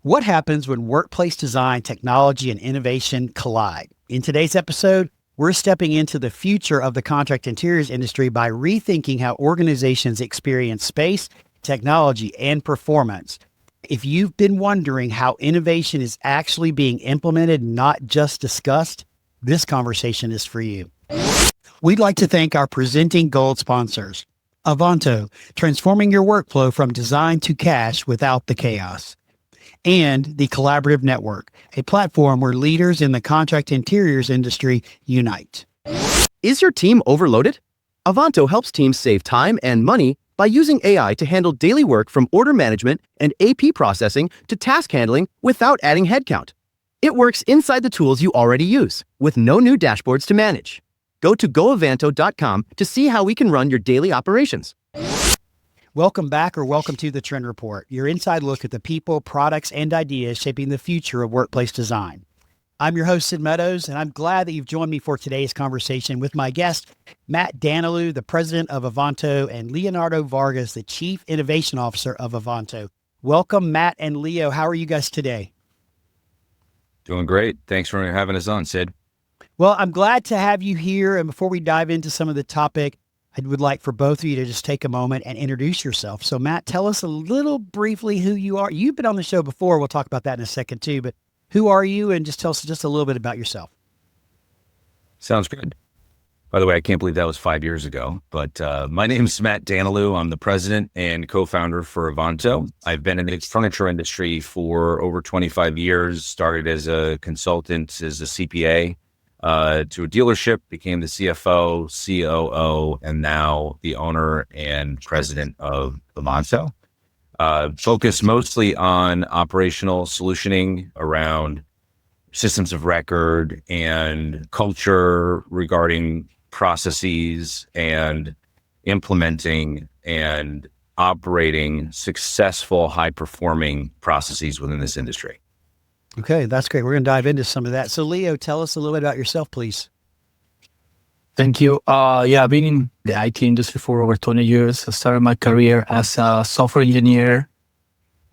What happens when workplace design, technology, and innovation collide? In today's episode, we're stepping into the future of the contract interiors industry by rethinking how organizations experience space, technology, and performance. If you've been wondering how innovation is actually being implemented, not just discussed, this conversation is for you. We'd like to thank our presenting gold sponsors. Avanto, transforming your workflow from design to cash without the chaos. And the Collaborative Network, a platform where leaders in the contract interiors industry unite. Is your team overloaded? Avanto helps teams save time and money by using AI to handle daily work from order management and AP processing to task handling without adding headcount. It works inside the tools you already use, with no new dashboards to manage. Go to goavanto.com to see how we can run your daily operations. Welcome back, or welcome to the Trend Report, your inside look at the people, products, and ideas shaping the future of workplace design. I'm your host, Sid Meadows, and I'm glad that you've joined me for today's conversation with my guest, Matt Danyliw, the president of Avanto, and Leonardo Vargas, the chief innovation officer of Avanto. Welcome, Matt and Leo. How are you guys today? Doing great. Thanks for having us on, Sid. Well, I'm glad to have you here. And before we dive into some of the topic, I would like for both of you to just take a moment and introduce yourself. So Matt, tell us a little briefly who you are. You've been on the show before. We'll talk about that in a second too, but who are you? And just tell us just a little bit about yourself. Sounds good. By the way, I can't believe that was 5 years ago, but my name is Matt Danyliw. I'm the president and co-founder for Avanto. I've been in the furniture industry for over 25 years, started as a consultant, as a CPA, to a dealership, became the CFO, COO, and now the owner and president of Avanto. Focus mostly on operational solutioning around systems of record and culture regarding processes and implementing and operating successful, high-performing processes within this industry. Okay, that's great. We're going to dive into some of that. So Leo, tell us a little bit about yourself, please. Thank you. I've been in the IT industry for over 20 years. I started my career as a software engineer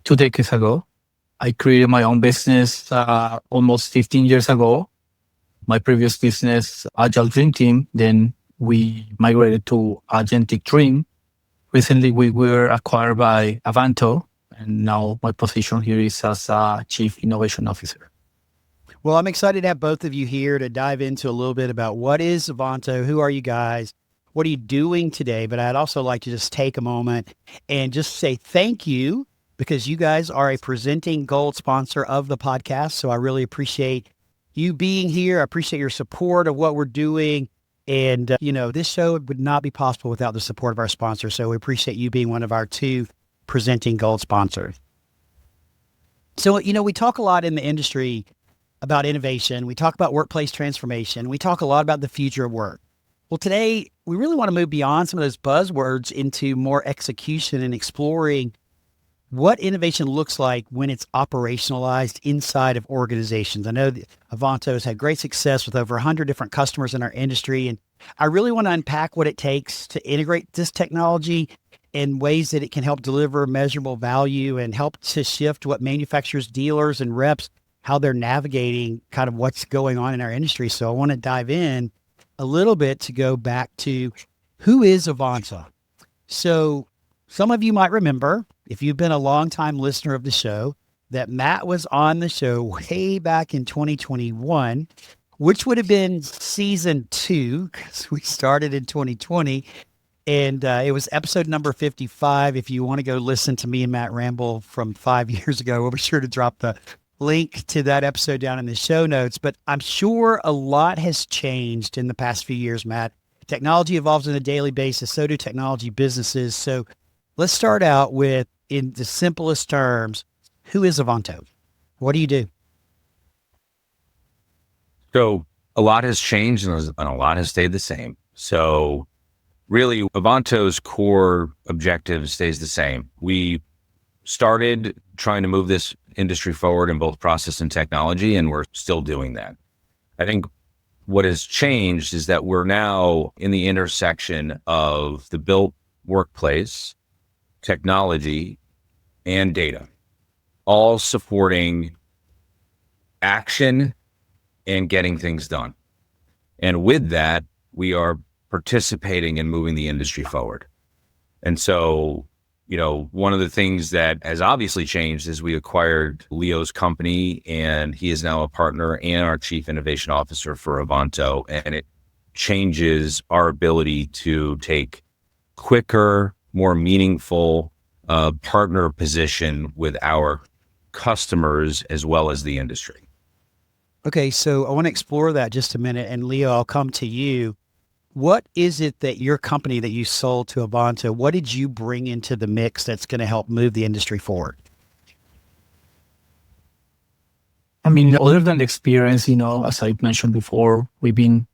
2 decades ago. I created my own business almost 15 years ago. My previous business, Agile Dream Team, then we migrated to Agentic Dream. Recently, we were acquired by Avanto, and now my position here is as a Chief Innovation Officer. Well, I'm excited to have both of you here to dive into a little bit about what is Avanto, who are you guys, what are you doing today? But I'd also like to just take a moment and just say thank you, because you guys are a presenting gold sponsor of the podcast. So I really appreciate you being here. I appreciate your support of what we're doing. And, this show would not be possible without the support of our sponsors. So we appreciate you being one of our 2 presenting gold sponsors. So, we talk a lot in the industry about innovation. We talk about workplace transformation. We talk a lot about the future of work. Well, today we really want to move beyond some of those buzzwords into more execution and exploring what innovation looks like when it's operationalized inside of organizations. I know that Avanto has had great success with over 100 different customers in our industry. And I really want to unpack what it takes to integrate this technology in ways that it can help deliver measurable value and help to shift what manufacturers, dealers, and reps, how they're navigating kind of what's going on in our industry. So I want to dive in a little bit to go back to who is Avanto. So some of you might remember, if you've been a longtime listener of the show, that Matt was on the show way back in 2021, which would have been season 2, because we started in 2020. And it was episode number 55. If you want to go listen to me and Matt ramble from 5 years ago, we'll be sure to drop the link to that episode down in the show notes. But I'm sure a lot has changed in the past few years, Matt. Technology evolves on a daily basis. So do technology businesses. So let's start out with, in the simplest terms, who is Avanto? What do you do? So a lot has changed and a lot has stayed the same. So really, Avanto's core objective stays the same. We started trying to move this industry forward in both process and technology, and we're still doing that. I think what has changed is that we're now in the intersection of the built workplace, technology, and data. all supporting action and getting things done. And with that, we are participating in moving the industry forward. And so, one of the things that has obviously changed is we acquired Leo's company, and he is now a partner and our chief innovation officer for Avanto. And it changes our ability to take quicker, more meaningful partner position with our customers as well as the industry. Okay, so I want to explore that just a minute. And Leo, I'll come to you. What is it that your company that you sold to Avanto, what did you bring into the mix that's going to help move the industry forward? I mean, other than the experience, as I mentioned before, we've been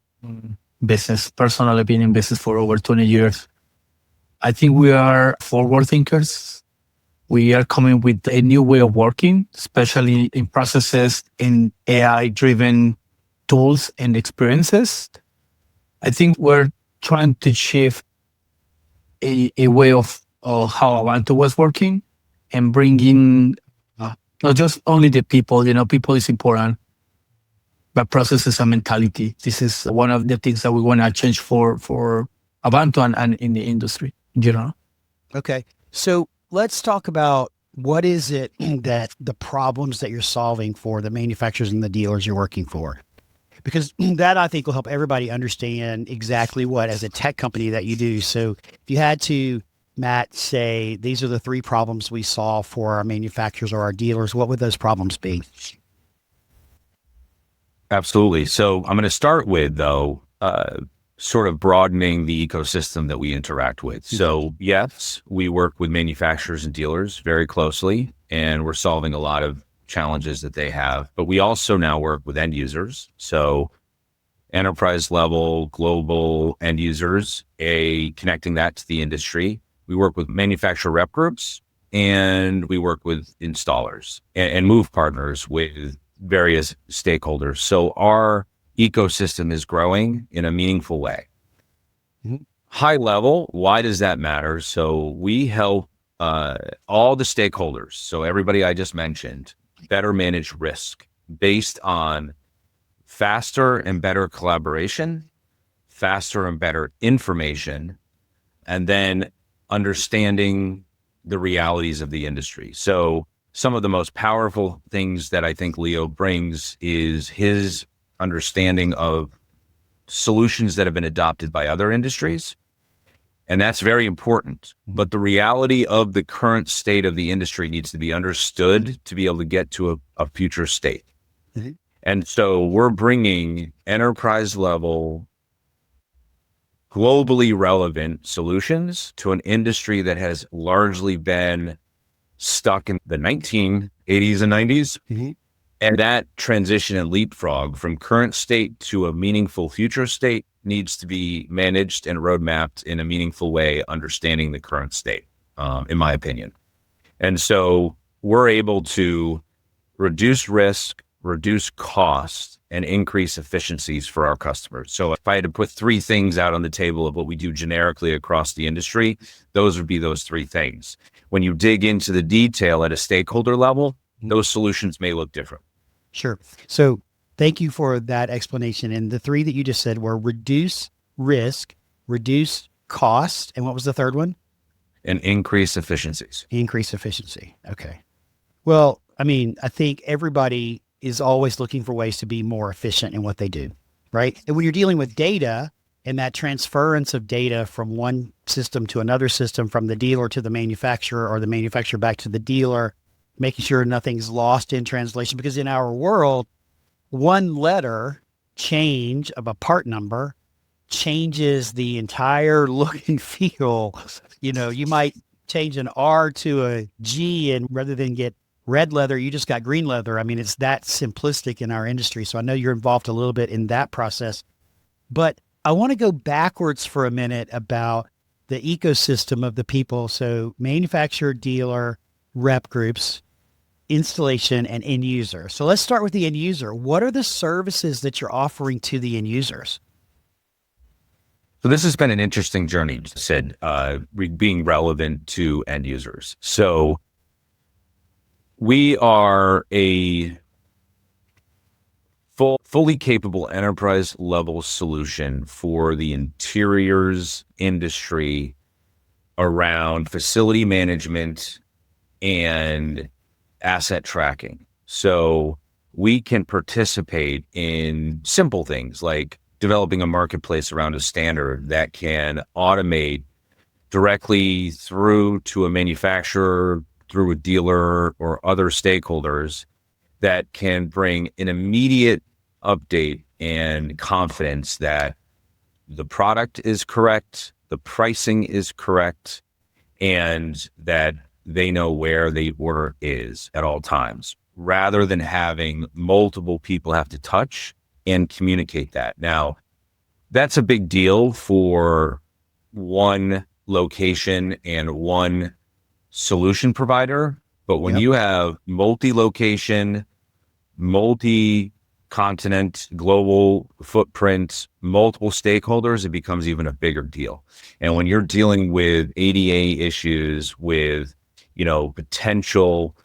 personally been in business for over 20 years. I think we are forward thinkers. We are coming with a new way of working, especially in processes, in AI-driven tools and experiences. I think we're trying to shift a way of how Avanto was working and bringing not just only the people, people is important, but processes and mentality. This is one of the things that we want to change for Avanto and in the industry in general. Okay. So let's talk about what is it that the problems that you're solving for the manufacturers and the dealers you're working for? Because that I think will help everybody understand exactly what, as a tech company, that you do. So if you had to, Matt, say, these are the 3 problems we solve for our manufacturers or our dealers, what would those problems be? Absolutely. So I'm going to start with, though, sort of broadening the ecosystem that we interact with. So yes, we work with manufacturers and dealers very closely, and we're solving a lot of challenges that they have, but we also now work with end users. So enterprise level, global end users, connecting that to the industry. We work with manufacturer rep groups, and we work with installers and move partners with various stakeholders. So our ecosystem is growing in a meaningful way. Mm-hmm. High level, why does that matter? So we help all the stakeholders, so everybody I just mentioned, better manage risk based on faster and better collaboration, faster and better information, and then understanding the realities of the industry. So some of the most powerful things that I think Leo brings is his understanding of solutions that have been adopted by other industries. And that's very important. But the reality of the current state of the industry needs to be understood to be able to get to a future state. Mm-hmm. And so we're bringing enterprise level, globally relevant solutions to an industry that has largely been stuck in the 1980s and 90s. Mm-hmm. And that transition and leapfrog from current state to a meaningful future state needs to be managed and roadmapped in a meaningful way, understanding the current state, in my opinion. And so we're able to reduce risk, reduce cost, and increase efficiencies for our customers. So if I had to put 3 things out on the table of what we do generically across the industry, those would be those 3 things. When you dig into the detail at a stakeholder level, those solutions may look different. Sure. So thank you for that explanation. And the 3 that you just said were reduce risk, reduce cost, and what was the third one? And increase efficiencies. Increase efficiency. Okay. Well, I mean, I think everybody is always looking for ways to be more efficient in what they do, right? And when you're dealing with data and that transference of data from one system to another system, from the dealer to the manufacturer or the manufacturer back to the dealer, making sure nothing's lost in translation, because in our world, one letter change of a part number changes the entire look and feel. You might change an R to a G, and rather than get red leather, you just got green leather. I mean, it's that simplistic in our industry. So I know you're involved a little bit in that process, but I want to go backwards for a minute about the ecosystem of the people. So manufacturer, dealer, rep groups, installation, and end user. So let's start with the end user. What are the services that you're offering to the end users? So this has been an interesting journey, being relevant to end users. So We are a fully capable enterprise level solution for the interiors industry around facility management and asset tracking. So we can participate in simple things like developing a marketplace around a standard that can automate directly through to a manufacturer, through a dealer or other stakeholders that can bring an immediate update and confidence that the product is correct, the pricing is correct, and that they know where the order is at all times, rather than having multiple people have to touch and communicate that. Now, that's a big deal for one location and one solution provider. But when you have multi-location, multi-continent, global footprint, multiple stakeholders, it becomes even a bigger deal. And when you're dealing with ADA issues, with, potential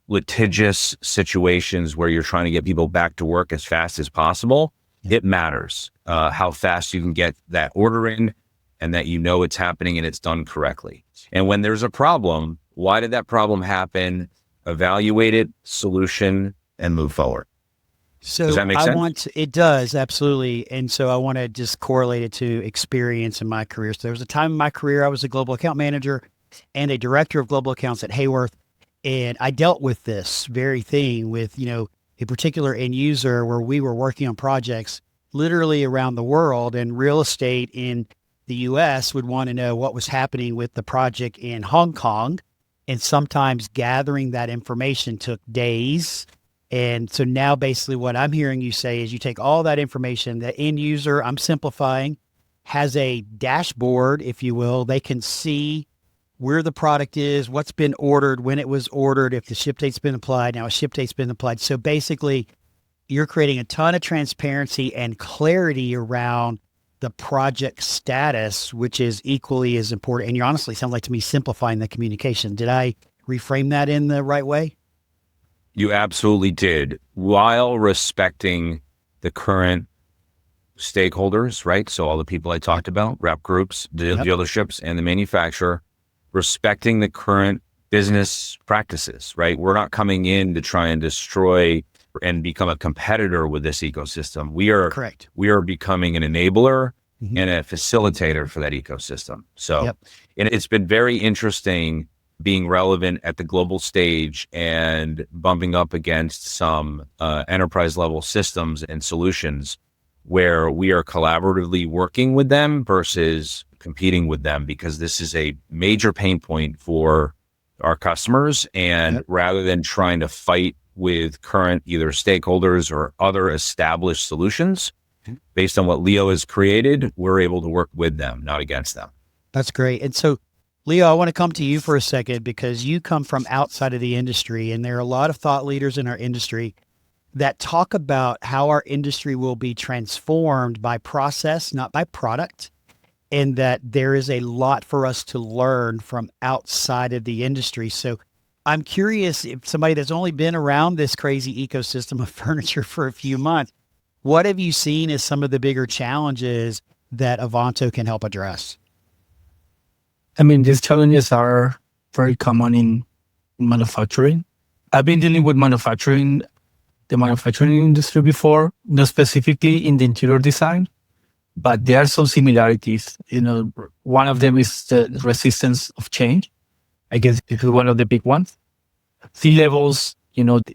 litigious situations where you're trying to get people back to work as fast as possible, it matters how fast you can get that order in and that it's happening and it's done correctly. And when there's a problem, why did that problem happen? Evaluate it, solution, and move forward. So does that make sense? It does, absolutely. And so I want to just correlate it to experience in my career. So there was a time in my career, I was a global account manager and a director of global accounts at Hayworth. And I dealt with this very thing with, a particular end user where we were working on projects literally around the world, and real estate in the US would want to know what was happening with the project in Hong Kong. And sometimes gathering that information took days. And so now basically what I'm hearing you say is you take all that information, the end user, I'm simplifying, has a dashboard, if you will. They can see where the product is, what's been ordered, when it was ordered, if the ship date's been applied. Now a ship date's been applied. So basically you're creating a ton of transparency and clarity around the project status, which is equally as important. And you honestly sound like to me simplifying the communication. Did I reframe that in the right way? You absolutely did, while respecting the current stakeholders, right? So all the people I talked about, rep groups, the dealerships, and the manufacturer, respecting the current business practices, right? We're not coming in to try and destroy and become a competitor with this ecosystem. We are correct. We are becoming an enabler and a facilitator for that ecosystem. So, and it's been very interesting being relevant at the global stage and bumping up against some enterprise level systems and solutions where we are collaboratively working with them versus competing with them, because this is a major pain point for our customers. And rather than trying to fight with current either stakeholders or other established solutions based on what Leo has created, we're able to work with them, not against them. That's great. And so Leo, I want to come to you for a second because you come from outside of the industry, and there are a lot of thought leaders in our industry that talk about how our industry will be transformed by process, not by product, and that there is a lot for us to learn from outside of the industry. So I'm curious, if somebody that's only been around this crazy ecosystem of furniture for a few months, what have you seen as some of the bigger challenges that Avanto can help address? I mean, these challenges are very common in manufacturing. I've been dealing with the manufacturing industry before, not specifically in the interior design, but there are some similarities. One of them is the resistance of change. I guess this is one of the big ones. C-levels,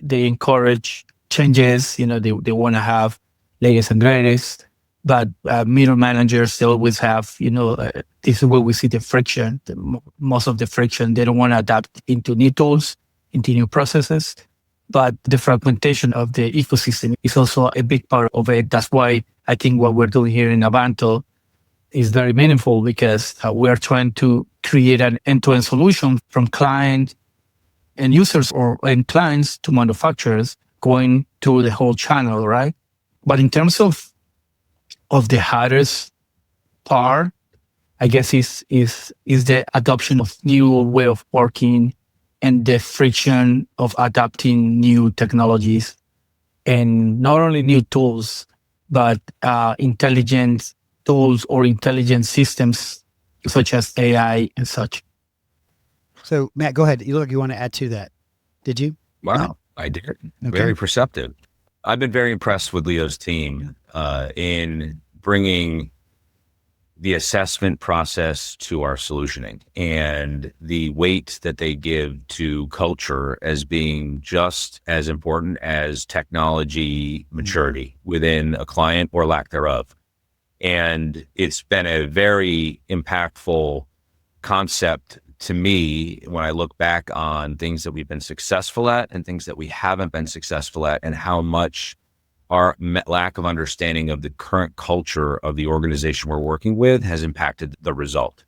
they encourage changes, they want to have latest and greatest, but middle managers, they always have, this is where we see the friction, most of the friction. They don't want to adapt into new tools, into new processes, but the fragmentation of the ecosystem is also a big part of it. That's why I think what we're doing here in Avanto is very meaningful, because we are trying to create an end-to-end solution from client and users or end clients to manufacturers, going through the whole channel, right? But in terms of the hardest part, I guess is the adoption of new way of working and the friction of adapting new technologies, and not only new tools, but intelligent tools or intelligent systems such as AI and such. So, Matt, go ahead. You want to add to that? Did you? Wow, I did. Okay. Very perceptive. I've been very impressed with Leo's team in bringing the assessment process to our solutioning and the weight that they give to culture as being just as important as technology maturity within a client or lack thereof. And it's been a very impactful concept to me when I look back on things that we've been successful at and things that we haven't been successful at, and how much our lack of understanding of the current culture of the organization we're working with has impacted the result.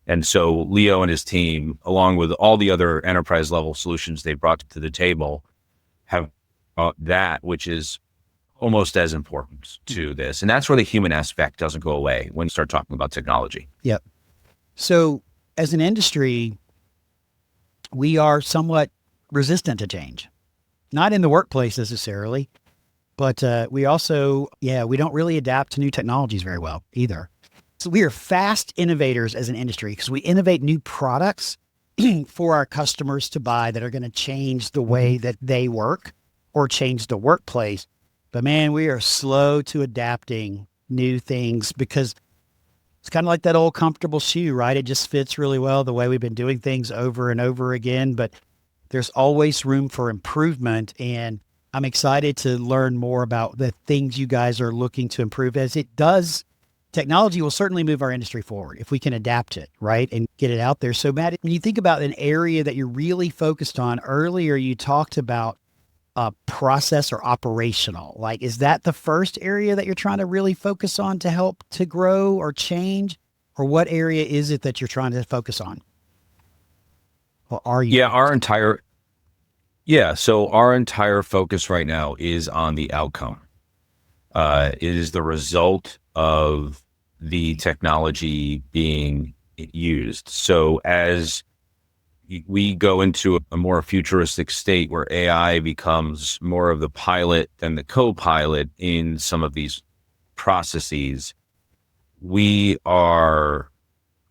And so Leo and his team, along with all the other enterprise level solutions they brought to the table, have that, which is almost as important to this. And that's where the human aspect doesn't go away when you start talking about technology. Yep. So as an industry, we are somewhat resistant to change, not in the workplace necessarily, but we also, we don't really adapt to new technologies very well either. So we are fast innovators as an industry because we innovate new products for our customers to buy that are going to change the way that they work or change the workplace. But man, we are slow to adapting new things because it's kind of like that old comfortable shoe, right? It just fits really well the way we've been doing things over and over again, but there's always room for improvement. And I'm excited to learn more about the things you guys are looking to improve, as it does. Technology will certainly move our industry forward if we can adapt it, right? And get it out there. So Matt, when you think about an area that you're really focused on, earlier you talked about process or operational. Like, is that the first area that you're trying to really focus on to help to grow or change? Or what area is it that you're trying to focus on? Or are you? So our entire focus right now is on the outcome. It is the result of the technology being used. So as we go into a more futuristic state where AI becomes more of the pilot than the co-pilot in some of these processes, we are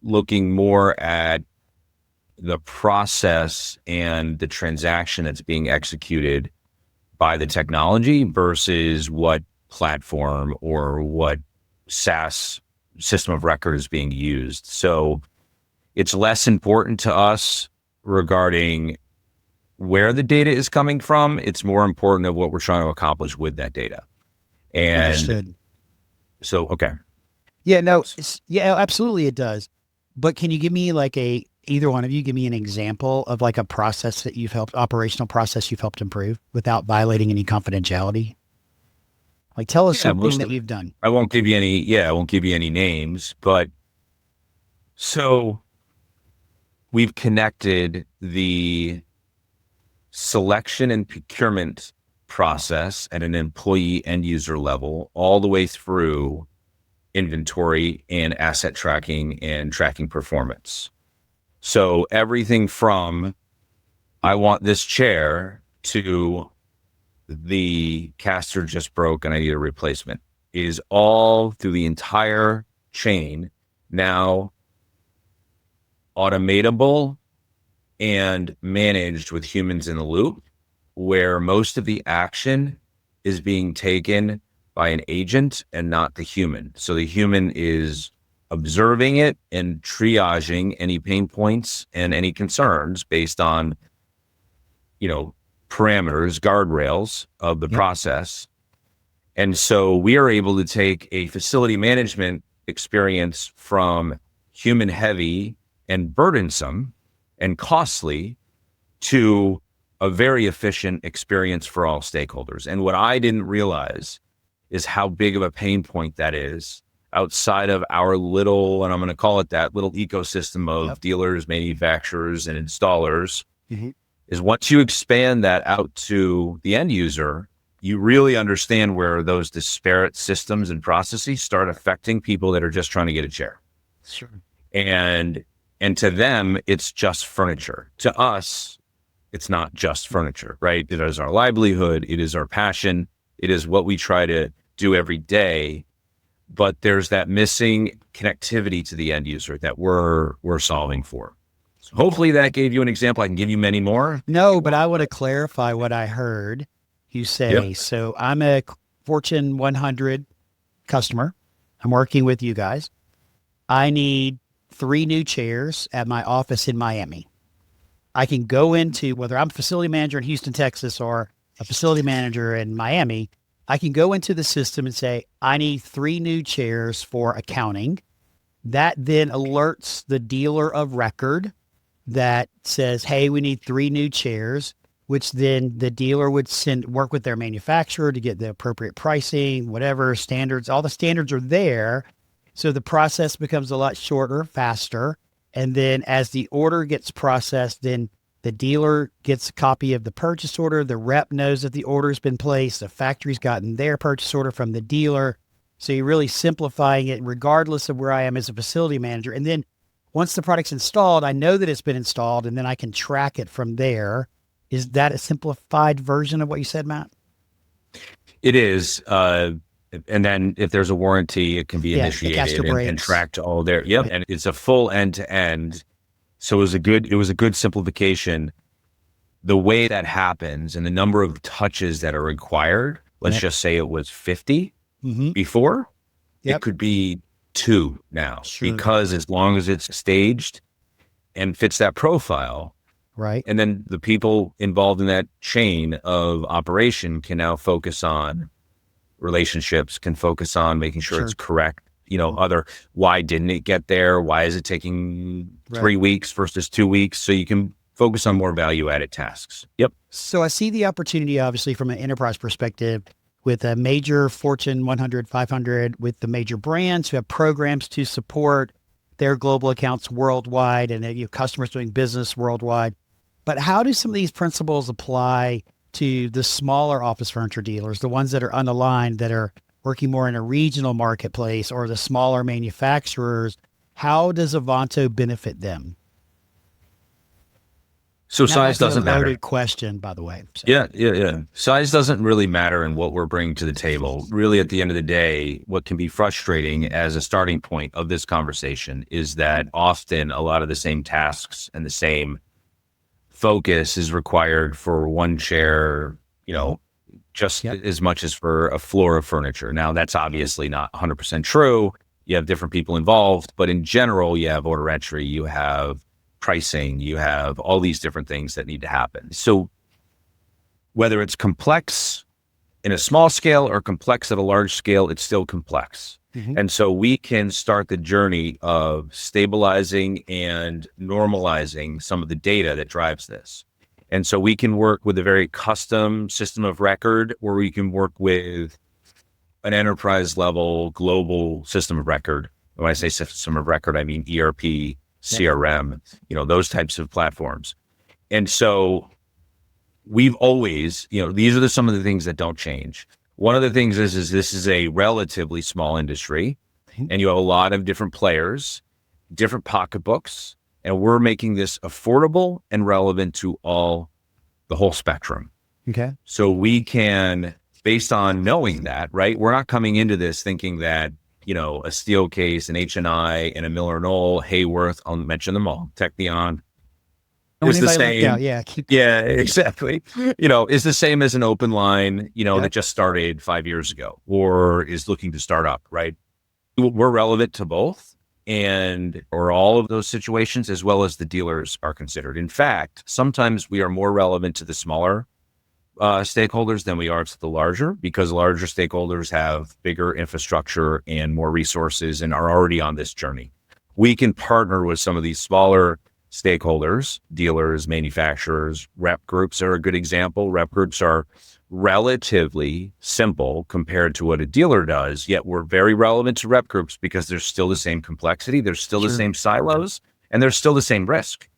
looking more at the process and the transaction that's being executed by the technology versus what platform or what SaaS system of record is being used. So it's less important to us regarding where the data is coming from. It's more important of what we're trying to accomplish with that data. And Understood. So, okay. Yeah, no, absolutely it does. But can you give me either one of you give me an example of like a process that operational process you've helped improve without violating any confidentiality? Like, tell us something that you've done. I won't give you any names, but so we've connected the selection and procurement process at an employee end user level all the way through inventory and asset tracking and tracking performance. So everything from I want this chair to the caster just broke and I need a replacement is all through the entire chain now automatable and managed with humans in the loop, where most of the action is being taken by an agent and not the human. So the human is observing it and triaging any pain points and any concerns based on, parameters, guardrails of the process. And so we are able to take a facility management experience from human heavy and burdensome and costly to a very efficient experience for all stakeholders. And what I didn't realize is how big of a pain point that is outside of our little, and I'm going to call it that, little ecosystem of dealers, manufacturers, and installers, is once you expand that out to the end user, you really understand where those disparate systems and processes start affecting people that are just trying to get a chair. Sure. And to them, it's just furniture. To us, It's not just furniture, right? It is our livelihood. It is our passion. It is what we try to do every day. But there's that missing connectivity to the end user that we're solving for. So hopefully that gave you an example. I can give you many more. No, but I want to clarify what I heard you say. Yep. So I'm a Fortune 100 customer. I'm working with you guys. I need 3 new chairs at my office in Miami. I can go into, whether I'm a facility manager in Houston, Texas, or a facility manager in Miami, I can go into the system and say, I need 3 new chairs for accounting. That then alerts the dealer of record that says, hey, we need 3 new chairs, which then the dealer would work with their manufacturer to get the appropriate pricing, whatever standards, all the standards are there. So the process becomes a lot shorter, faster. And then as the order gets processed, then the dealer gets a copy of the purchase order. The rep knows that the order's been placed. The factory's gotten their purchase order from the dealer. So you're really simplifying it regardless of where I am as a facility manager. And then once the product's installed, I know that it's been installed, and then I can track it from there. Is that a simplified version of what you said, Matt? It is. And then if there's a warranty, it can be initiated and tracked all there. Yep. And it's a full end to end. So it was a good simplification. The way that happens and the number of touches that are required, let's just say it was 50 before, it could be 2 now, because as long as it's staged and fits that profile, right? And then the people involved in that chain of operation can now focus on relationships, can focus on making sure it's correct. Why didn't it get there? Why is it taking 3 weeks versus 2 weeks? So you can focus on more value-added tasks. Yep. So I see the opportunity, obviously, from an enterprise perspective with a major Fortune 100, 500, with the major brands who have programs to support their global accounts worldwide and customers doing business worldwide. But how do some of these principles apply to the smaller office furniture dealers, the ones that are unaligned, that are working more in a regional marketplace, or the smaller manufacturers? How does Avanto benefit them? So size doesn't matter. Loaded question, by the way. So. Yeah. Size doesn't really matter in what we're bringing to the table. Really, at the end of the day, what can be frustrating as a starting point of this conversation is that often a lot of the same tasks and the same focus is required for one chair, just as much as for a floor of furniture. Now, that's obviously not 100% true. You have different people involved, but in general, you have order entry, you have pricing, you have all these different things that need to happen. So whether it's complex in a small scale or complex at a large scale, it's still complex. And so we can start the journey of stabilizing and normalizing some of the data that drives this. And so we can work with a very custom system of record, or we can work with an enterprise level global system of record. When I say system of record, I mean ERP, CRM, those types of platforms. And so we've always, these are some of the things that don't change. One of the things is this is a relatively small industry, and you have a lot of different players, different pocketbooks, and we're making this affordable and relevant to the whole spectrum. Okay. So we can, based on knowing that, right? We're not coming into this thinking that, a Steelcase, an HNI, and a Miller Knoll, Hayworth, I'll mention them all, Technion, is the same. Yeah, exactly. Is the same as an open line, that just started 5 years ago or is looking to start up, right? We're relevant to both or all of those situations, as well as the dealers are considered. In fact, sometimes we are more relevant to the smaller stakeholders than we are to the larger, because larger stakeholders have bigger infrastructure and more resources and are already on this journey. We can partner with some of these smaller stakeholders, dealers, manufacturers. Rep groups are a good example. Rep groups are relatively simple compared to what a dealer does, yet we're very relevant to rep groups because there's still the same complexity, there's still the same silos, and there's still the same risk.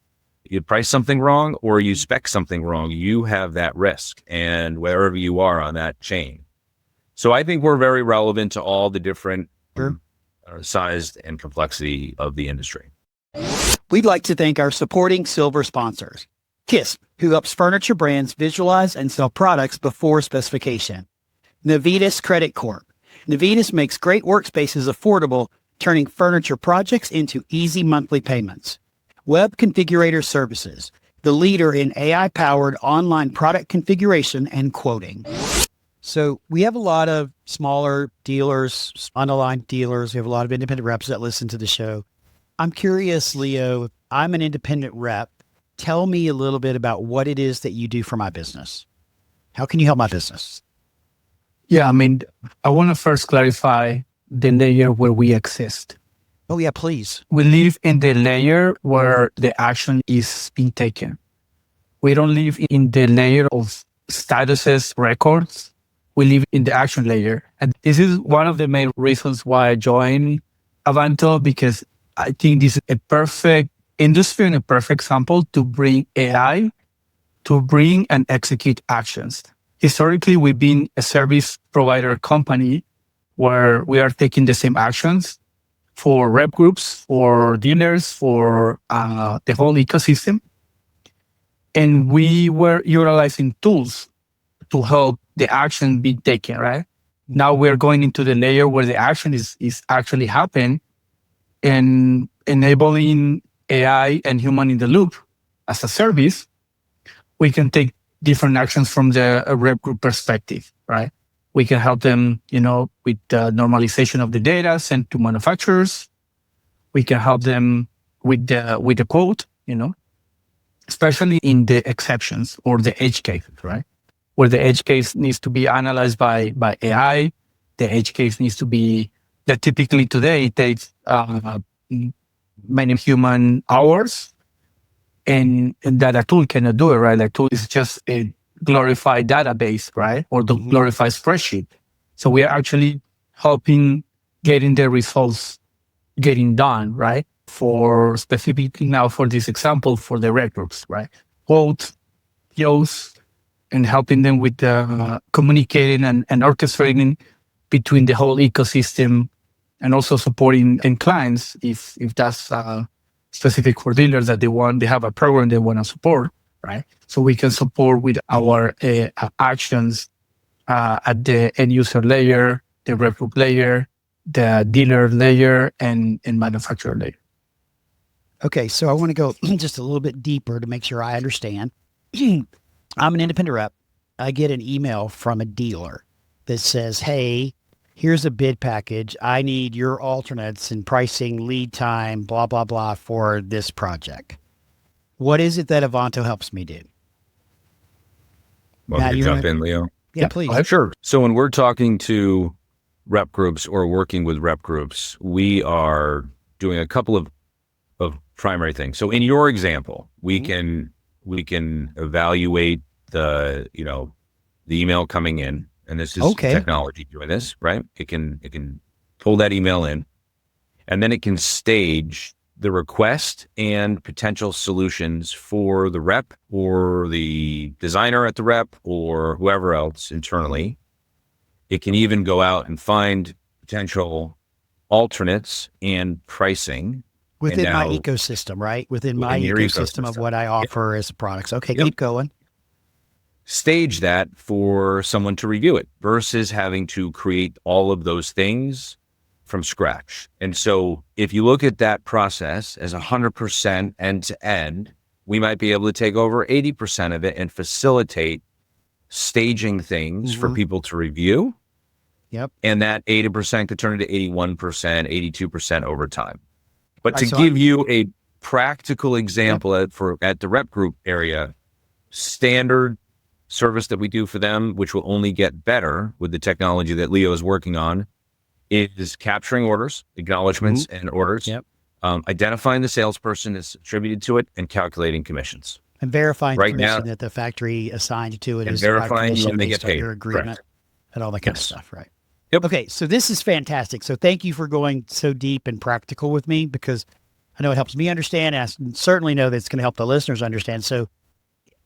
You price something wrong or you spec something wrong, you have that risk, and wherever you are on that chain. So I think we're very relevant to all the different size and complexity of the industry. We'd like to thank our supporting silver sponsors: KISP, who helps furniture brands visualize and sell products before specification. Navitas Credit Corp. Navitas makes great workspaces affordable, turning furniture projects into easy monthly payments. Web Configurator Services, the leader in AI-powered online product configuration and quoting. So we have a lot of smaller dealers, unaligned dealers. We have a lot of independent reps that listen to the show. I'm curious, Leo, if I'm an independent rep. Tell me a little bit about what it is that you do for my business. How can you help my business? Yeah, I mean, I want to first clarify the layer where we exist. Oh, yeah, please. We live in the layer where the action is being taken. We don't live in the layer of statuses, records. We live in the action layer. And this is one of the main reasons why I joined Avanto, because I think this is a perfect industry and a perfect example to bring AI to bring and execute actions. Historically, we've been a service provider company where we are taking the same actions for rep groups, for dealers, for the whole ecosystem. And we were utilizing tools to help the action be taken, right? Now we're going into the layer where the action is actually happening and enabling AI and human in the loop as a service. We can take different actions from the rep group perspective, right? We can help them, with the normalization of the data sent to manufacturers. We can help them with the quote, especially in the exceptions or the edge cases, right? Where the edge case needs to be analyzed by AI. The edge case needs to be that typically today it takes many human hours, and that a tool cannot do it, right? Like tool is just a glorified database, right? Or the glorified spreadsheet. So we are actually helping getting the results getting done, right? For specifically now for this example, for the rep groups, right? Quotes, POs, and helping them with communicating and orchestrating between the whole ecosystem, and also supporting end clients if that's specific for dealers that they have a program they want to support, right? So we can support with our actions at the end user layer, the rep group layer, the dealer layer, and manufacturer layer. Okay, so I want to go just a little bit deeper to make sure I understand. I'm an independent rep. I get an email from a dealer that says, hey, here's a bid package. I need your alternates and pricing, lead time, blah, blah, blah for this project. What is it that Avanto helps me do? Well, you jump in, Leo. Yeah, please. Sure. So when we're talking to rep groups or working with rep groups, we are doing a couple of primary things. So in your example, we can evaluate the email coming in, and this is technology doing this, right? It can pull that email in, and then it can stage the request and potential solutions for the rep or the designer at the rep or whoever else internally. It can even go out and find potential alternates and pricing within my ecosystem, right? Within my ecosystem of what I offer as products. Okay, keep going. Stage that for someone to review it versus having to create all of those things from scratch. And so if you look at that process as 100% end to end, we might be able to take over 80% of it and facilitate staging things for people to review. Yep. And that 80% could turn into 81%, 82% over time. But to give you a practical example at the rep group area, standard service that we do for them, which will only get better with the technology that Leo is working on, is capturing orders, acknowledgments, and orders, identifying the salesperson that's attributed to it, and calculating commissions. And verifying commission that the factory assigned you to it is verifying when they get paid. Your agreement and all that kind of stuff, right? Yep. Okay, so this is fantastic. So thank you for going so deep and practical with me, because I know it helps me understand, and I certainly know that it's going to help the listeners understand. So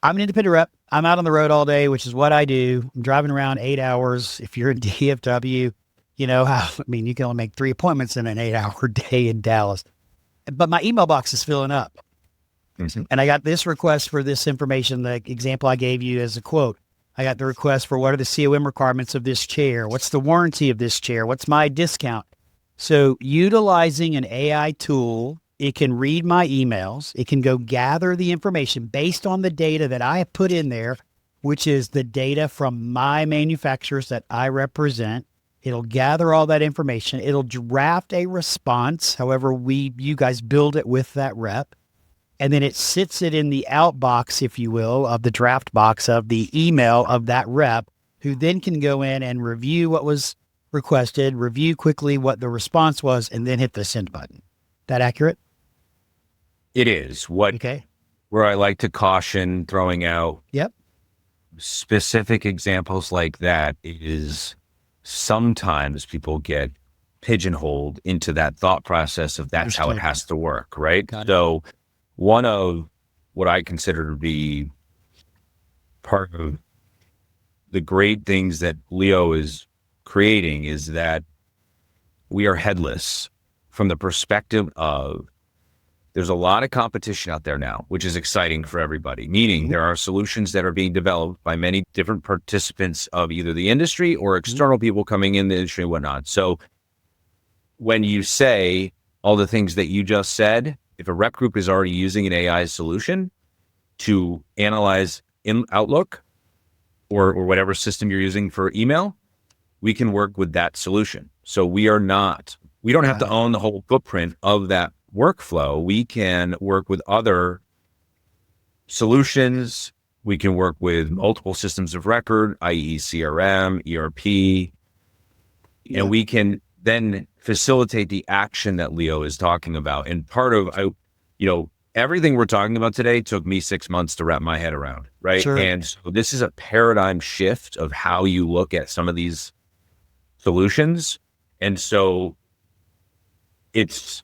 I'm an independent rep. I'm out on the road all day, which is what I do. I'm driving around 8 hours. If you're in DFW, you know how, you can only make 3 appointments in an 8-hour day in Dallas. But my email box is filling up. And I got this request for this information, the example I gave you as a quote. I got the request for what are the COM requirements of this chair? What's the warranty of this chair? What's my discount? So utilizing an AI tool, it can read my emails. It can go gather the information based on the data that I have put in there, which is the data from my manufacturers that I represent. It'll gather all that information. It'll draft a response, however you guys build it with that rep. And then it sits it in the outbox, if you will, of the draft box of the email of that rep, who then can go in and review what was requested, review quickly what the response was, and then hit the send button. That accurate? It is. Okay. Where I like to caution throwing out Yep. specific examples like that is sometimes people get pigeonholed into that thought process of that's how it has to work, right? So one of what I consider to be part of the great things that Leo is creating is that we are headless from the perspective of there's a lot of competition out there now, which is exciting for everybody, meaning there are solutions that are being developed by many different participants of either the industry or external people coming in the industry and whatnot. So when you say all the things that you just said, if a rep group is already using an AI solution to analyze in Outlook or whatever system you're using for email, we can work with that solution. So we don't have to own the whole footprint of that workflow. We can work with other solutions. We can work with multiple systems of record, i.e. CRM, ERP, and we can then facilitate the action that Leo is talking about. And part of, everything we're talking about today took me 6 months to wrap my head around, right? Sure. And so this is a paradigm shift of how you look at some of these solutions. And so it's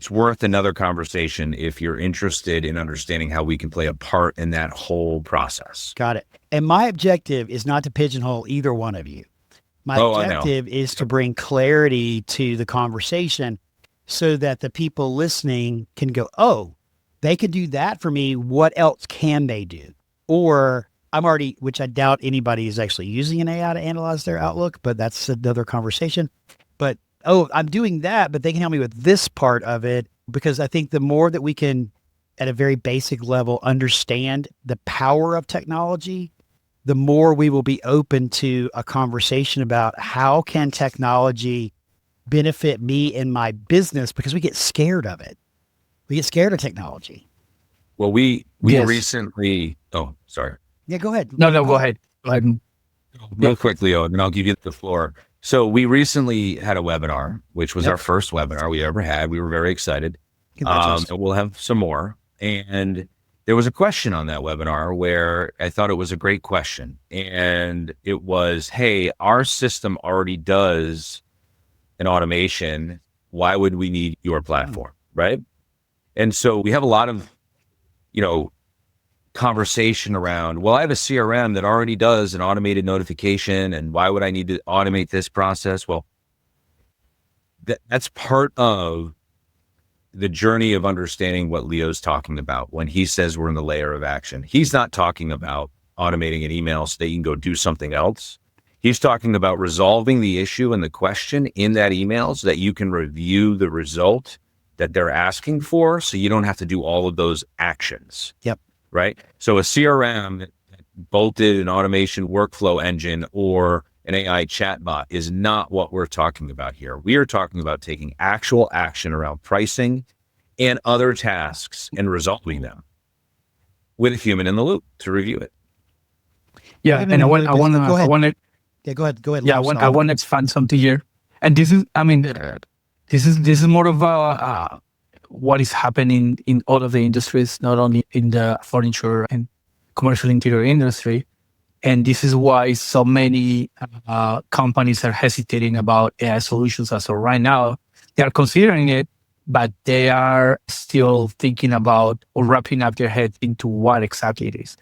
worth another conversation if you're interested in understanding how we can play a part in that whole process. Got it. And my objective is not to pigeonhole either one of you. My objective is to bring clarity to the conversation so that the people listening can go, oh, they could do that for me. What else can they do? Or which I doubt anybody is actually using an AI to analyze their Outlook, but that's another conversation. But, oh, I'm doing that, but they can help me with this part of it, because I think the more that we can, at a very basic level, understand the power of technology, the more we will be open to a conversation about how can technology benefit me in my business, because we get scared of it. We get scared of technology. Well, we recently, sorry. Yeah, go ahead. No, go ahead. Real quick, Leo, and then I'll give you the floor. So we recently had a webinar, which was our first webinar we ever had. We were very excited. We'll have some more. And there was a question on that webinar where I thought it was a great question. And it was, hey, our system already does an automation. Why would we need your platform? Right. And so we have a lot of, conversation around, well, I have a CRM that already does an automated notification, and why would I need to automate this process? Well, that's part of the journey of understanding what Leo's talking about when he says we're in the layer of action. He's not talking about automating an email so that you can go do something else. He's talking about resolving the issue and the question in that email so that you can review the result that they're asking for, so you don't have to do all of those actions. Yep. Right? So a CRM that bolted an automation workflow engine or an AI chatbot is not what we're talking about here. We are talking about taking actual action around pricing and other tasks and resolving them with a human in the loop to review it. Yeah, and I want to. Yeah, go ahead. Yeah, I want to expand something here, and this is more of what is happening in all of the industries, not only in the furniture and commercial interior industry. And this is why so many companies are hesitating about AI solutions as of right now. They are considering it, but they are still thinking about or wrapping up their head into what exactly it is.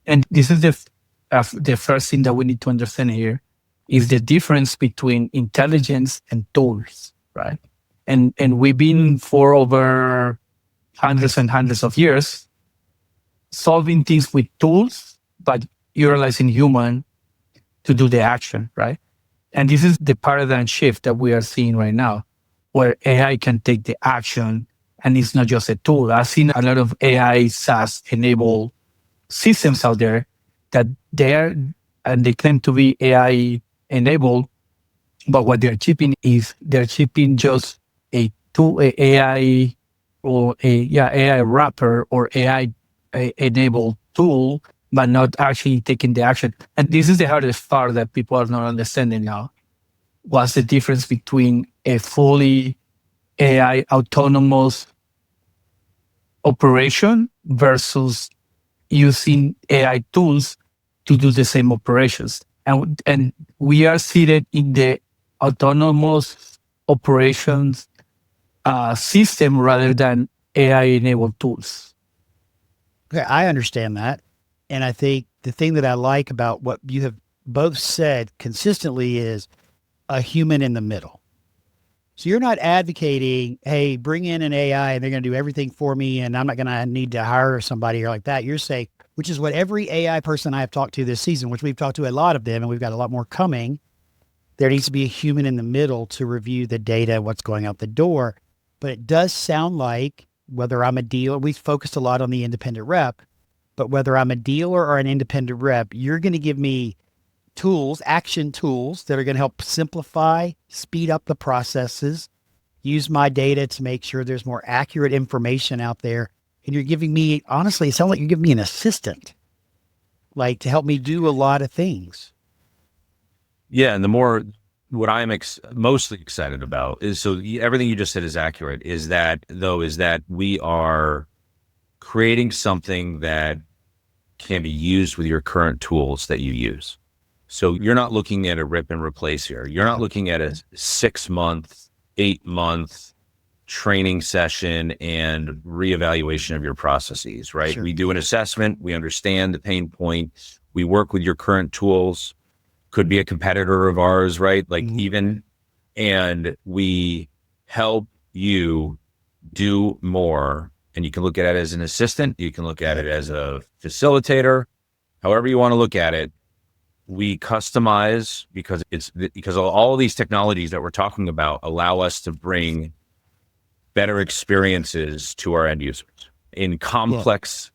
And this is the first thing that we need to understand here is the difference between intelligence and tools, right? And we've been for over hundreds and hundreds of years, solving things with tools, but utilizing human to do the action, right? And this is the paradigm shift that we are seeing right now, where AI can take the action and it's not just a tool. I've seen a lot of AI SaaS enabled systems out there that they claim to be AI enabled, but what they're shipping is they're shipping just a tool, a AI or AI wrapper or AI enabled tool, but not actually taking the action. And this is the hardest part that people are not understanding now. What's the difference between a fully AI autonomous operation versus using AI tools to do the same operations? And we are seated in the autonomous operations system rather than AI-enabled tools. Okay, I understand that. And I think the thing that I like about what you have both said consistently is a human in the middle. So you're not advocating, hey, bring in an AI and they're going to do everything for me and I'm not going to need to hire somebody or like that. You're saying, which is what every AI person I have talked to this season, which we've talked to a lot of them and we've got a lot more coming, there needs to be a human in the middle to review the data, what's going out the door. But it does sound like whether I'm a dealer, we focused a lot on the independent rep, but whether I'm a dealer or an independent rep, you're going to give me tools, action tools that are going to help simplify, speed up the processes, use my data to make sure there's more accurate information out there. And you're giving me, honestly, it sounds like you're giving me an assistant, like to help me do a lot of things. Yeah. And what I'm mostly excited about is, everything you just said is accurate, is that we are creating something that can be used with your current tools that you use. So you're not looking at a rip and replace here. You're not looking at a 6-month, 8-month training session and reevaluation of your processes, right? Sure. We do an assessment. We understand the pain point. We work with your current tools. Could be a competitor of ours, right? Like and we help you do more. And you can look at it as an assistant. You can look at it as a facilitator, however you want to look at it. We customize because all of these technologies that we're talking about allow us to bring better experiences to our end users in complex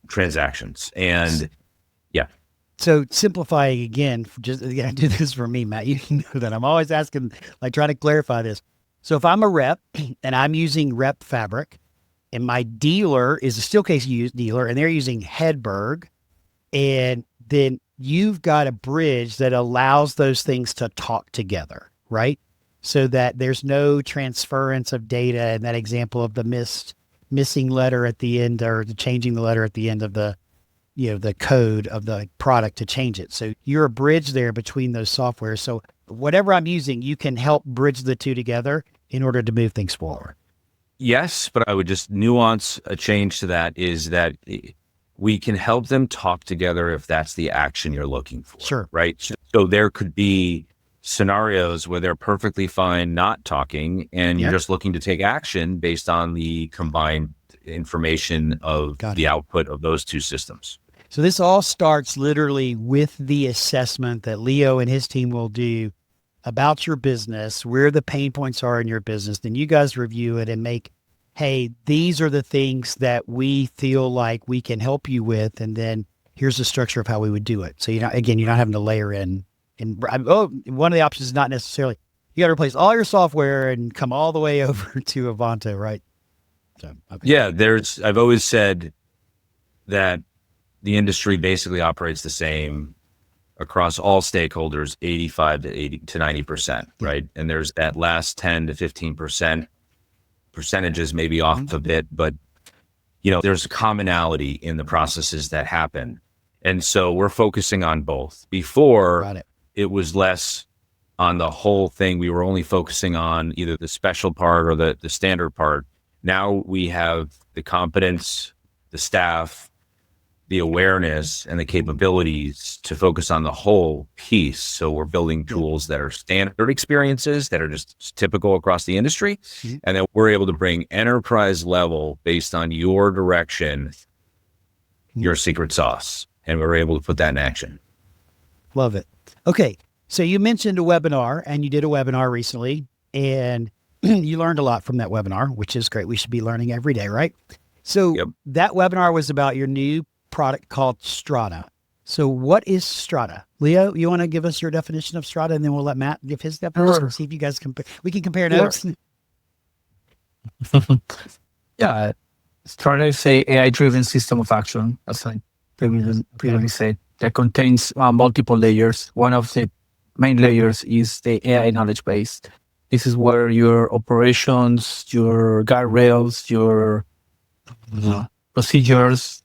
transactions. And so simplifying again, I do this for me, Matt. You know that I'm always asking, like trying to clarify this. So if I'm a rep and I'm using Rep Fabric and my dealer is a Steelcase dealer and they're using Hedberg, and then you've got a bridge that allows those things to talk together, right? So that there's no transference of data. And that example of the missing letter at the end, or the changing the letter at the end of the code of the product to change it. So you're a bridge there between those softwares. So whatever I'm using, you can help bridge the two together in order to move things forward. Yes, but I would just nuance a change to that, is that we can help them talk together if that's the action you're looking for. Sure. Right. So there could be scenarios where they're perfectly fine not talking and you're just looking to take action based on the combined information of the output of those two systems. So this all starts literally with the assessment that Leo and his team will do about your business, where the pain points are in your business. Then you guys review it and make, hey, these are the things that we feel like we can help you with. And then here's the structure of how we would do it. So you're not having to layer in. And one of the options is not necessarily, you got to replace all your software and come all the way over to Avanto, right? So, okay. Yeah, I've always said that the industry basically operates the same across all stakeholders, 85 to 90%, right? And there's that last 10 to 15%, percentages maybe off a bit, but there's a commonality in the processes that happen. And so we're focusing on both. Before, it was less on the whole thing. We were only focusing on either the special part or the standard part. Now we have the competence, the staff, the awareness and the capabilities to focus on the whole piece. So we're building tools that are standard experiences that are just typical across the industry. And then we're able to bring enterprise level based on your direction, your secret sauce. And we're able to put that in action. Love it. Okay. So you mentioned a webinar, and you did a webinar recently, and you learned a lot from that webinar, which is great. We should be learning every day, right? So that webinar was about your new product called Strata. So what is Strata? Leo, you want to give us your definition of Strata, and then we'll let Matt give his definition. Sure. See if you guys we can compare notes. Yeah. Strata is a AI-driven system of action, as I previously said, that contains multiple layers. One of the main layers is the AI knowledge base. This is where your operations, your guardrails, your procedures,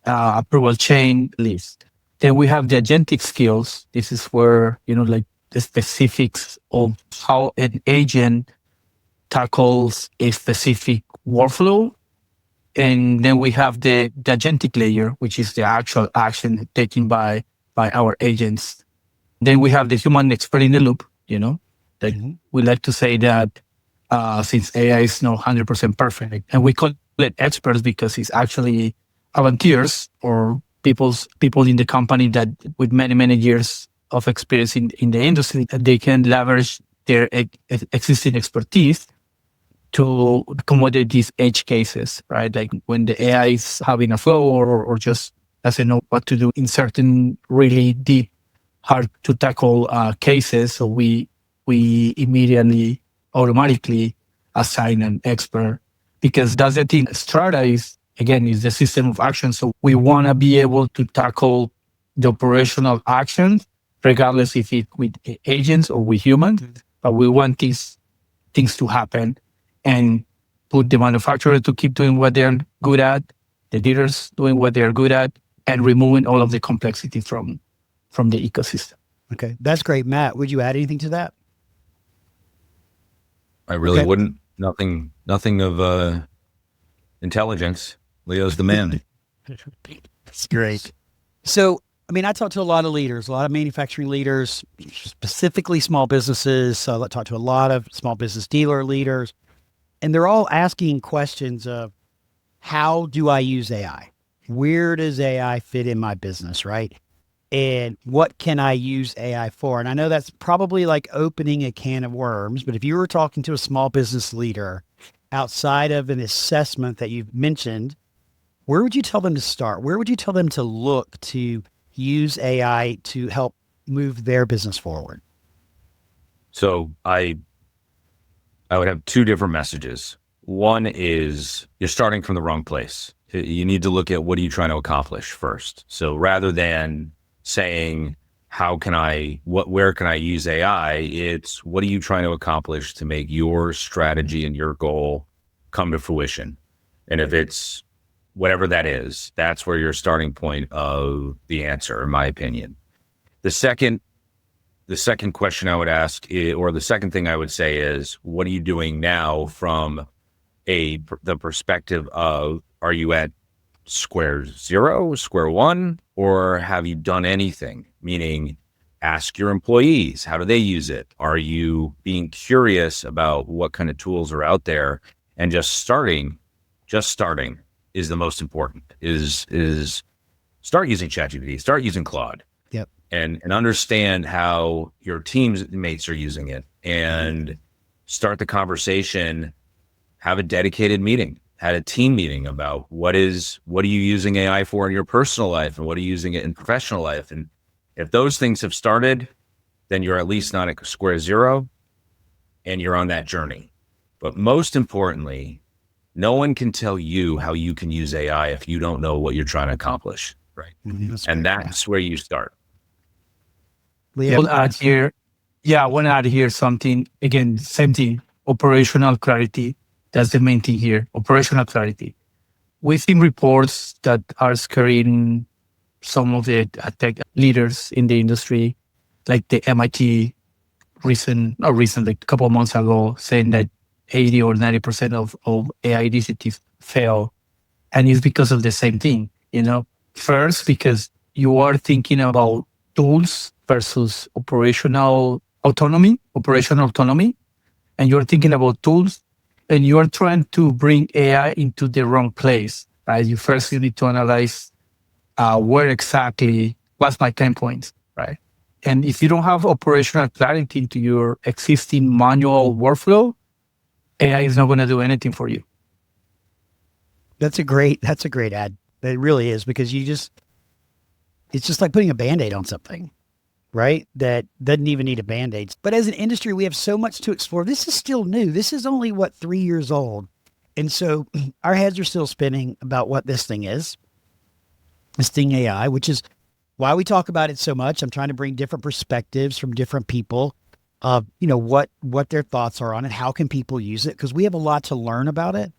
approval chain list. Then we have the agentic skills. This is where, like the specifics of how an agent tackles a specific workflow. And then we have the agentic layer, which is the actual action taken by our agents. Then we have the human expert in the loop, we like to say that since AI is not 100% perfect, and we call it experts because it's actually volunteers or people in the company that with many, many years of experience in the industry, that they can leverage their existing expertise to accommodate these edge cases, right? Like when the AI is having a flow or just doesn't know what to do in certain really deep, hard to tackle cases. So we immediately, automatically assign an expert, because that's the thing. Strata is the system of action. So we want to be able to tackle the operational actions, regardless if it's with agents or with humans, but we want these things to happen and put the manufacturer to keep doing what they're good at, the dealers doing what they're good at, and removing all of the complexity from the ecosystem. Okay, that's great. Matt, would you add anything to that? I really wouldn't. Nothing of intelligence. Leo's the man. That's great. So, I talk to a lot of leaders, a lot of manufacturing leaders, specifically small businesses. So I talk to a lot of small business dealer leaders, and they're all asking questions of, how do I use AI? Where does AI fit in my business, right? And what can I use AI for? And I know that's probably like opening a can of worms, but if you were talking to a small business leader outside of an assessment that you've mentioned, where would you tell them to start? Where would you tell them to look to use AI to help move their business forward? So I would have two different messages. One is you're starting from the wrong place. You need to look at what are you trying to accomplish first. So rather than saying, where can I use AI? It's what are you trying to accomplish to make your strategy and your goal come to fruition? And if it's whatever that is, that's where your starting point of the answer, in my opinion. The second question I would ask, or the second thing I would say is, what are you doing now from the perspective of, are you at square zero, square one, or have you done anything? Meaning, ask your employees, how do they use it? Are you being curious about what kind of tools are out there? And just starting is the most important, is start using ChatGPT, start using Claude. Yep. And understand how your teammates are using it, and start the conversation, have a dedicated meeting, had a team meeting about what are you using AI for in your personal life, and what are you using it in professional life? And if those things have started, then you're at least not at square zero, and you're on that journey. But most importantly, no one can tell you how you can use AI if you don't know what you're trying to accomplish, right? That's where you start. Leo? I want to add here something. Again, same thing, operational clarity. That's the main thing here, operational clarity. We've seen reports that are scaring some of the tech leaders in the industry, like the MIT like a couple of months ago, saying that 80 or 90% of AI initiatives fail. And it's because of the same thing, First, because you are thinking about tools versus operational autonomy, and you're thinking about tools, and you're trying to bring AI into the wrong place, right? You need to analyze where exactly what's my pain points, right? And if you don't have operational clarity into your existing manual workflow, AI is not going to do anything for you. That's a great ad. It really is, because it's just like putting a Band-Aid on something, right? That doesn't even need a Band-Aid. But as an industry, we have so much to explore. This is still new. This is only 3 years old. And so our heads are still spinning about what this thing is, this thing AI, which is why we talk about it so much. I'm trying to bring different perspectives from different people of, what their thoughts are on it. How can people use it? Because we have a lot to learn about it.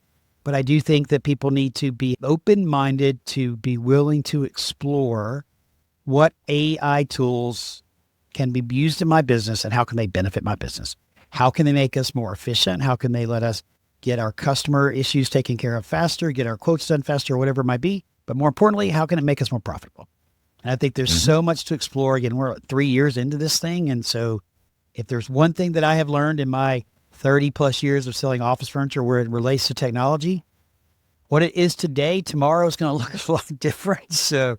But I do think that people need to be open-minded, to be willing to explore what AI tools can be used in my business and how can they benefit my business? How can they make us more efficient? How can they let us get our customer issues taken care of faster, get our quotes done faster, whatever it might be? But more importantly, how can it make us more profitable? And I think there's so much to explore. Again, we're 3 years into this thing. And so if there's one thing that I have learned in my 30 plus years of selling office furniture where it relates to technology, what it is today, tomorrow is going to look a lot different. So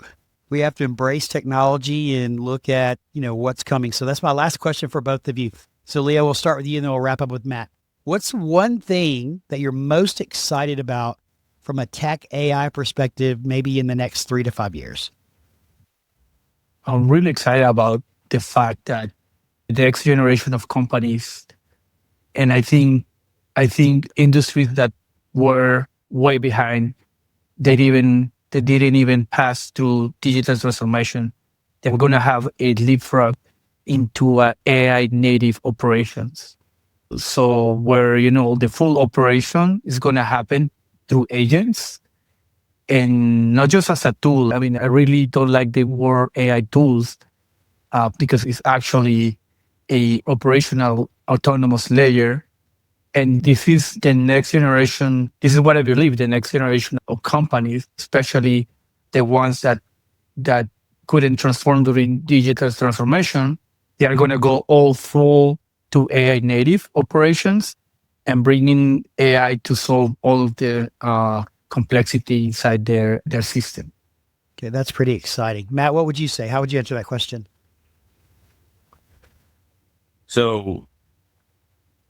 we have to embrace technology and look at, what's coming. So that's my last question for both of you. So Leo, we'll start with you and then we'll wrap up with Matt. What's one thing that you're most excited about from a tech AI perspective, maybe in the next 3 to 5 years? I'm really excited about the fact that the next generation of companies, and I think industries that were way behind, they didn't even pass through digital transformation. They're going to have a leapfrog into AI native operations. So where, the full operation is going to happen through agents and not just as a tool. I mean, I really don't like the word AI tools because it's actually a operational autonomous layer. And this is the next generation. This is what I believe, the next generation of companies, especially the ones that couldn't transform during digital transformation. They are going to go all full to AI native operations and bringing AI to solve all of the complexity inside their system. Okay, that's pretty exciting. Matt, what would you say? How would you answer that question? So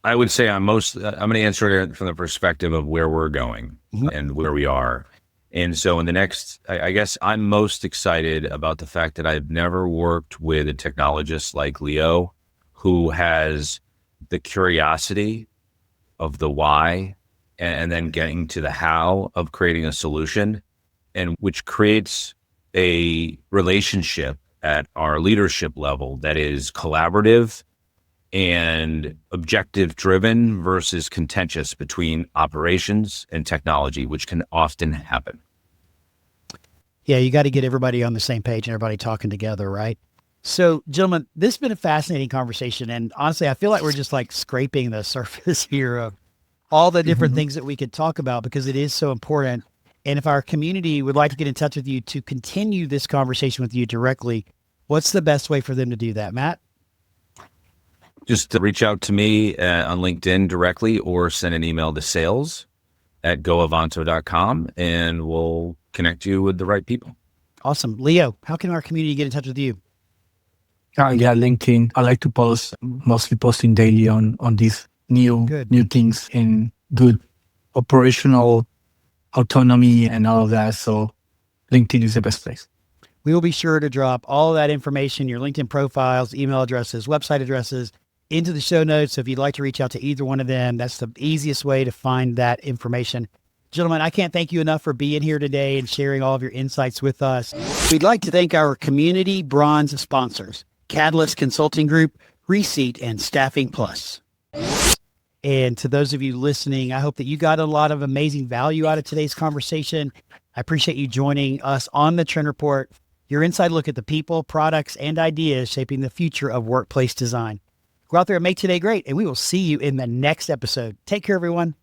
I would say I'm going to answer it from the perspective of where we're going and where we are. And so in the next, I guess I'm most excited about the fact that I've never worked with a technologist like Leo, who has the curiosity of the why and then getting to the how of creating a solution, and which creates a relationship at our leadership level that is collaborative and objective driven versus contentious between operations and technology, which can often happen. Yeah, you got to get everybody on the same page and everybody talking together, right? So, gentlemen, this has been a fascinating conversation. And honestly, I feel like we're just like scraping the surface here of all the different things that we could talk about, because it is so important. And if our community would like to get in touch with you to continue this conversation with you directly, what's the best way for them to do that, Matt? Just reach out to me on LinkedIn directly or send an email to sales@goavanto.com and we'll connect you with the right people. Awesome. Leo, how can our community get in touch with you? Yeah, LinkedIn. I like to post, mostly posting daily on these new things in good operational autonomy and all of that. So LinkedIn is the best place. We will be sure to drop all of that information, your LinkedIn profiles, email addresses, website addresses, into the show notes. So if you'd like to reach out to either one of them, that's the easiest way to find that information. Gentlemen, I can't thank you enough for being here today and sharing all of your insights with us. We'd like to thank our community bronze sponsors, Catalyst Consulting Group, Reseat, and Staffing Plus. And to those of you listening, I hope that you got a lot of amazing value out of today's conversation. I appreciate you joining us on the Trend Report, your inside look at the people, products, and ideas shaping the future of workplace design. Go out there and make today great, and we will see you in the next episode. Take care, everyone.